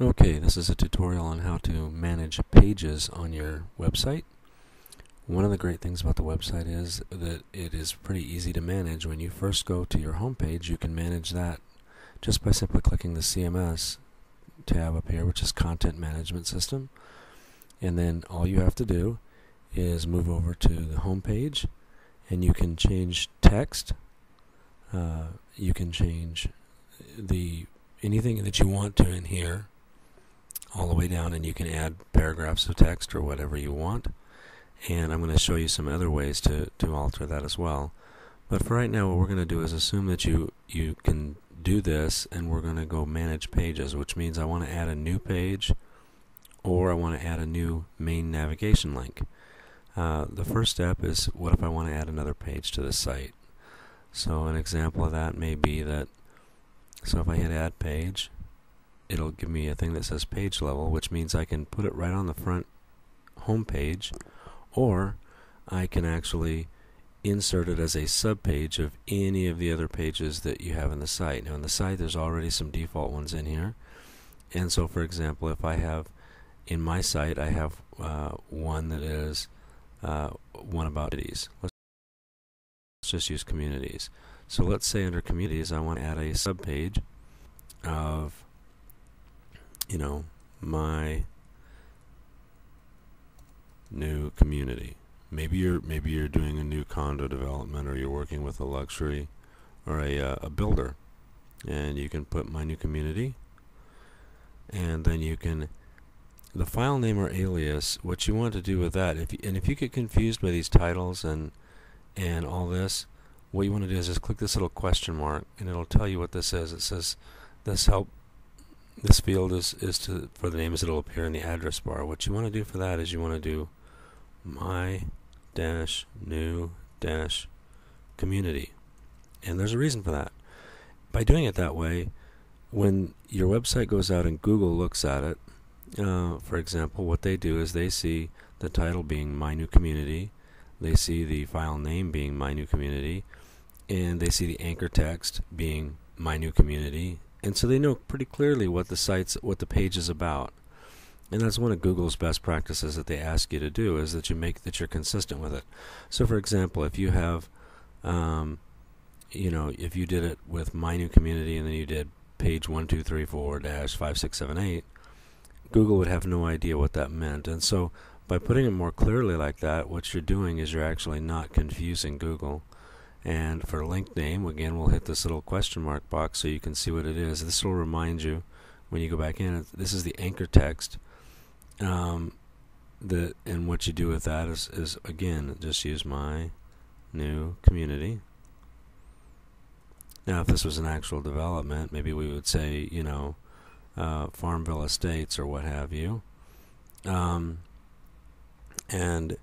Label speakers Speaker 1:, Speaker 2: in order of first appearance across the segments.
Speaker 1: Okay, this is a tutorial on how to manage pages on your website. One of the great things about the website is that it is pretty easy to manage. When you first go to your home page, you can manage that just by simply clicking the CMS tab up here, which is Content Management System. And then all you have to do is move over to the home page, and you can change text. You can change anything that you want to in here all the way down, and you can add paragraphs of text or whatever you want. And I'm going to show you some other ways to alter that as well. But for right now, what we're going to do is assume that you can do this, and we're going to go manage pages, which means I want to add a new page or I want to add a new main navigation link. The first step is, what if I want to add another page to the site? So an example of that may be that, so if I hit add page, it'll give me a thing that says page level, which means I can put it right on the front home page, or I can actually insert it as a subpage of any of the other pages that you have in the site. Now in the site there's already some default ones in here, and so for example, if I have in my site, I have one that is one about communities. Let's just use communities. So let's say under communities I want to add a subpage of, my new community. Maybe you're doing a new condo development, or you're working with a luxury or a builder, and you can put my new community, and then you can the file name or alias. What you want to do with that, if you get confused by these titles and all this, what you want to do is just click this little question mark, and it'll tell you what this is. It says this field is for the names that'll appear in the address bar. What you want to do for that is you want to do my-new-community, and there's a reason for that. By doing it that way, when your website goes out and Google looks at it, for example, what they do is they see the title being My New Community, they see the file name being My New Community, and they see the anchor text being My New Community, and so they know pretty clearly what the page is about. And that's one of Google's best practices that they ask you to do, is that you're consistent with it. So for example, if you have if you did it with My New Community and then you did page 1234-5678, Google would have no idea what that meant. And so by putting it more clearly like that, what you're doing is you're actually not confusing Google. And for link name, again, we'll hit this little question mark box so you can see what it is. This will remind you when you go back in. This is the anchor text. And what you do with that is again, just use My New Community. Now if this was an actual development, maybe we would say, Farmville Estates or what have you, and then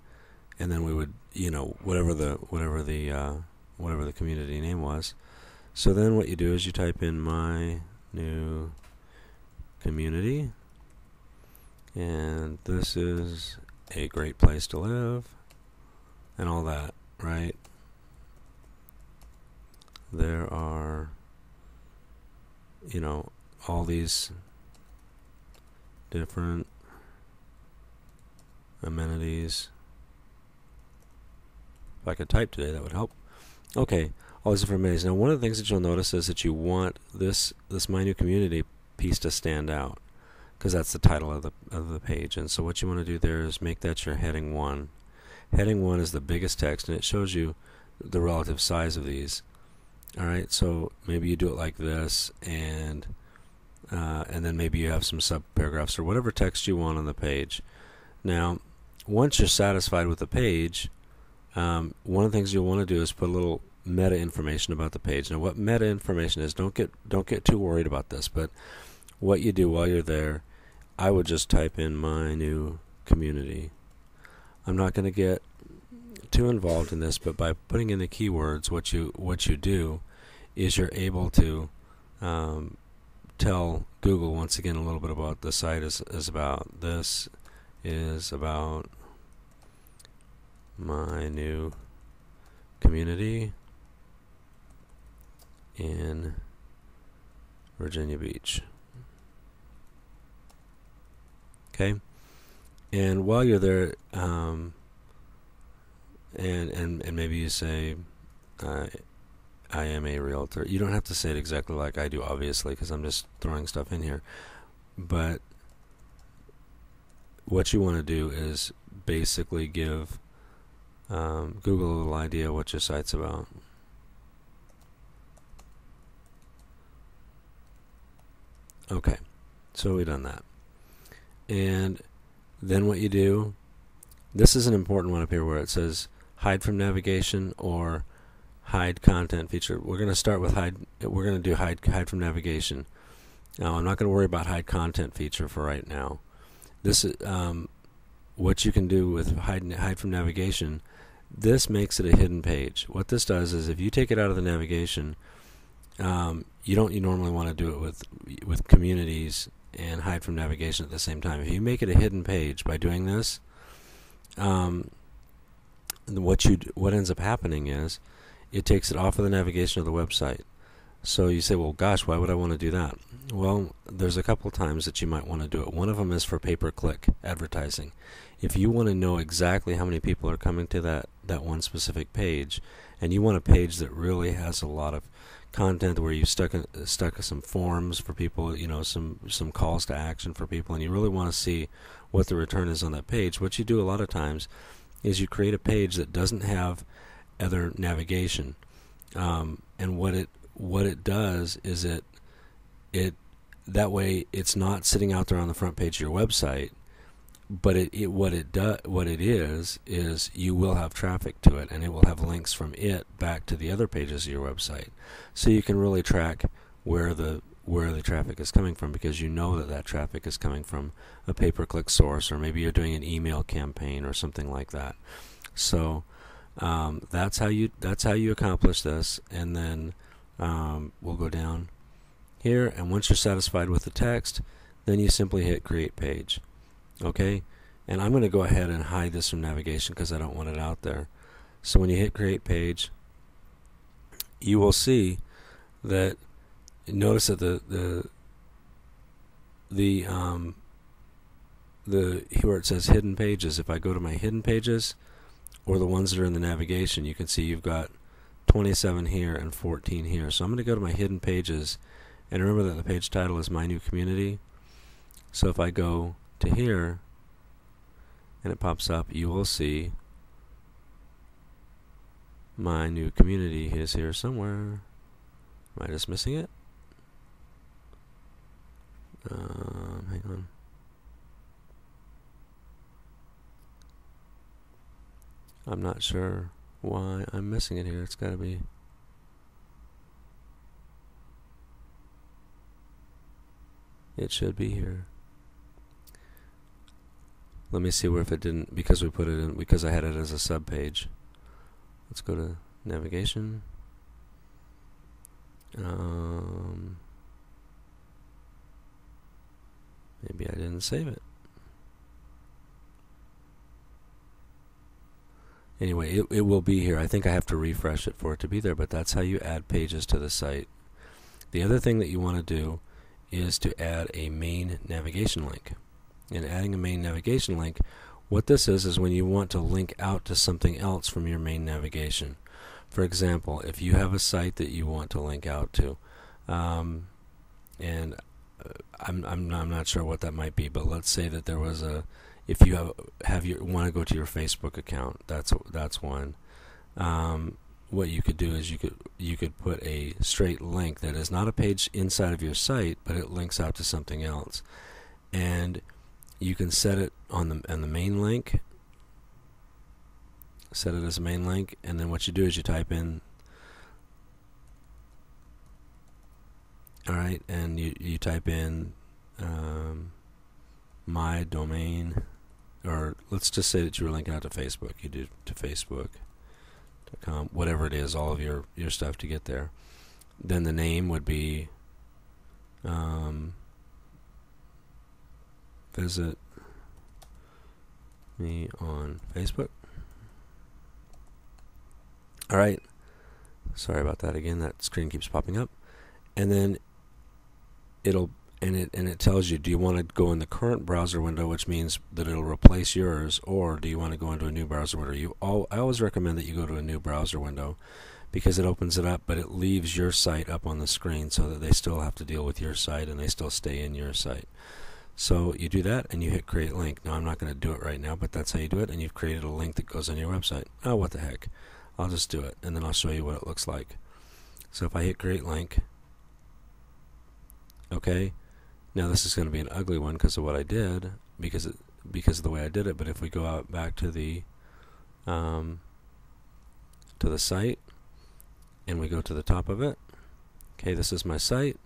Speaker 1: we would, whatever the community name was. So then what you do is you type in My New Community, and this is a great place to live, and all that, right? There are, all these different amenities. If I could type today, that would help. Okay, all these different amenities. Now, one of the things that you'll notice is that you want this My New Community piece to stand out, because that's the title of the page. And so what you want to do there is make that your heading 1. Heading 1 is the biggest text, and it shows you the relative size of these. Alright, so maybe you do it like this, and then maybe you have some sub-paragraphs or whatever text you want on the page. Now, once you're satisfied with the page, one of the things you'll want to do is put a little meta information about the page. Now, what meta information is, don't get too worried about this, but what you do while you're there, I would just type in My New Community. I'm not going to get too involved in this, but by putting in the keywords, what you do is you're able to tell Google once again a little bit about the site is about. This is about My New Community in Virginia Beach. Okay, and while you're there, and maybe you say, I am a realtor. You don't have to say it exactly like I do, obviously, because I'm just throwing stuff in here. But what you want to do is basically give Google a little idea what your site's about. Okay, so we've done that. And then what you do, this is an important one up here where it says hide from navigation or hide content feature. We're going to start with hide. We're going to do hide from navigation. Now, I'm not going to worry about hide content feature for right now. This is what you can do with hide from navigation. This makes it a hidden page. What this does is, if you take it out of the navigation, you normally want to do it with communities and hide from navigation at the same time. If you make it a hidden page by doing this, what ends up happening is it takes it off of the navigation of the website. So you say, well, gosh, why would I want to do that? Well, there's a couple times that you might want to do it. One of them is for pay-per-click advertising. If you want to know exactly how many people are coming to that one specific page, and you want a page that really has a lot of content where you've stuck some forms for people, some calls to action for people, and you really want to see what the return is on that page, what you do a lot of times is you create a page that doesn't have other navigation, and what it does is it that way it's not sitting out there on the front page of your website, but what it is you will have traffic to it, and it will have links from it back to the other pages of your website, so you can really track where the traffic is coming from, because you know that traffic is coming from a pay-per-click source, or maybe you're doing an email campaign or something like that. So that's how you accomplish this. And then we'll go down here, and once you're satisfied with the text, then you simply hit create page. Okay, and I'm going to go ahead and hide this from navigation because I don't want it out there. So when you hit create page, you will see that, notice that where it says hidden pages, if I go to my hidden pages or the ones that are in the navigation, you can see you've got 27 here and 14 here. So I'm going to go to my hidden pages, and remember that the page title is My New Community. So if I go to here and it pops up, you will see My New Community is here somewhere. Am I just missing it? Hang on. I'm not sure why I'm missing it here. It's got to be. It should be here. Let me see where if it didn't, because we put it in, because I had it as a sub page. Let's go to navigation. Maybe I didn't save it. Anyway, it will be here. I think I have to refresh it for it to be there, but that's how you add pages to the site. The other thing that you want to do is to add a main navigation link. And adding a main navigation link, what this is when you want to link out to something else from your main navigation. For example, if you have a site that you want to link out to, and I'm not sure what that might be, but let's say that there was if you want to go to your Facebook account, that's one. What you could do is you could put a straight link that is not a page inside of your site, but it links out to something else, and you can set it on the main link. Set it as a main link, and then what you do is you type in. Alright, and you type in my domain, or let's just say that you were linking out to Facebook. You do to Facebook.com, whatever it is, all of your stuff to get there. Then the name would be visit me on Facebook. Alright, sorry about that again, that screen keeps popping up. And then it tells you, do you want to go in the current browser window, which means that it'll replace yours, or do you want to go into a new browser window? I always recommend that you go to a new browser window, because it opens it up, but it leaves your site up on the screen so that they still have to deal with your site and they still stay in your site. So you do that and you hit create link. Now I'm not going to do it right now, but that's how you do it, and you've created a link that goes on your website. Oh, what the heck. I'll just do it, and then I'll show you what it looks like. So if I hit create link, okay, now this is going to be an ugly one because of what I did, because of the way I did it. But if we go out back to the site, and we go to the top of it, okay, this is my site,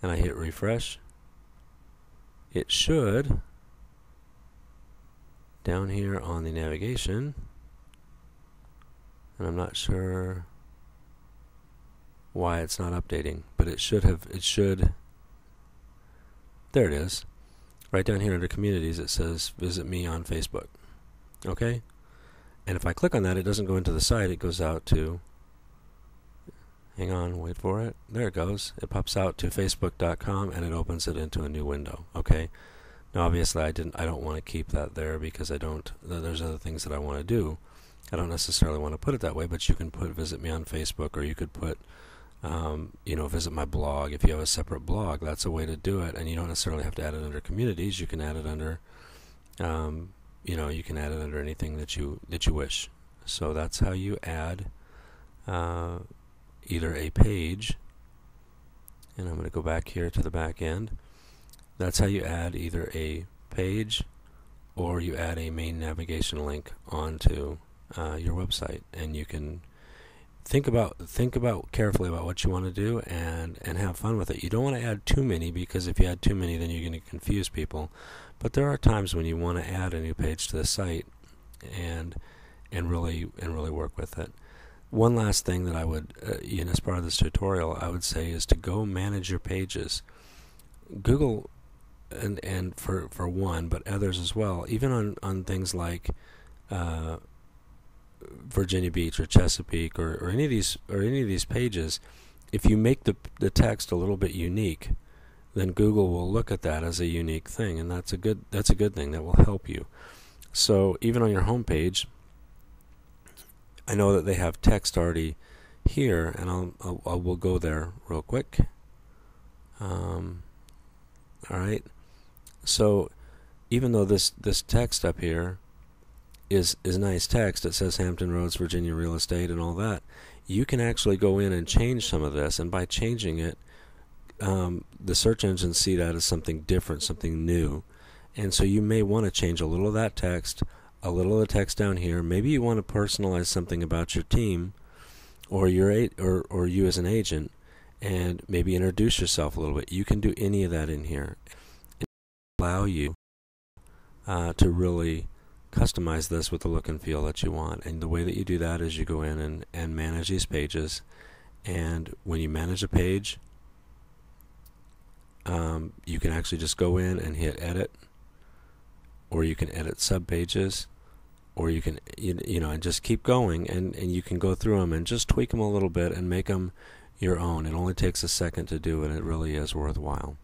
Speaker 1: and I hit refresh, it should, down here on the navigation, and I'm not sure why it's not updating, but it should, there it is. Right down here under communities it says visit me on Facebook. Okay? And if I click on that, it doesn't go into the site, it goes out to, hang on, wait for it. There it goes. It pops out to facebook.com and it opens it into a new window. Okay? Now obviously I don't want to keep that there because there's other things that I want to do. I don't necessarily want to put it that way, but you can put visit me on Facebook, or you could put visit my blog. If you have a separate blog, that's a way to do it, and you don't necessarily have to add it under communities. You can add it under you can add it under anything that you wish. So that's how you add either a page, and I'm going to go back here to the back end. That's how you add either a page or you add a main navigation link onto your website, and you can think about carefully about what you want to do and have fun with it. You don't want to add too many, because if you add too many then you're going to confuse people. But there are times when you want to add a new page to the site and really work with it. One last thing that I would, as part of this tutorial, I would say is to go manage your pages. Google, and for one, but others as well, even on things like Virginia Beach or Chesapeake or any of these pages, if you make the text a little bit unique, then Google will look at that as a unique thing, and that's a good thing that will help you. So even on your home page, I know that they have text already here, and we'll go there real quick. All right. So even though this text up here is nice text, it says Hampton Roads, Virginia Real Estate and all that, you can actually go in and change some of this, and by changing it, the search engines see that as something different, something new. And so you may want to change a little of that text, a little of the text down here. Maybe you want to personalize something about your team or or you as an agent, and maybe introduce yourself a little bit. You can do any of that in here. It will allow you to really customize this with the look and feel that you want. And the way that you do that is you go in and manage these pages. And when you manage a page, you can actually just go in and hit edit, or you can edit subpages, or you can and just keep going, and you can go through them and just tweak them a little bit and make them your own. It only takes a second to do it. It really is worthwhile.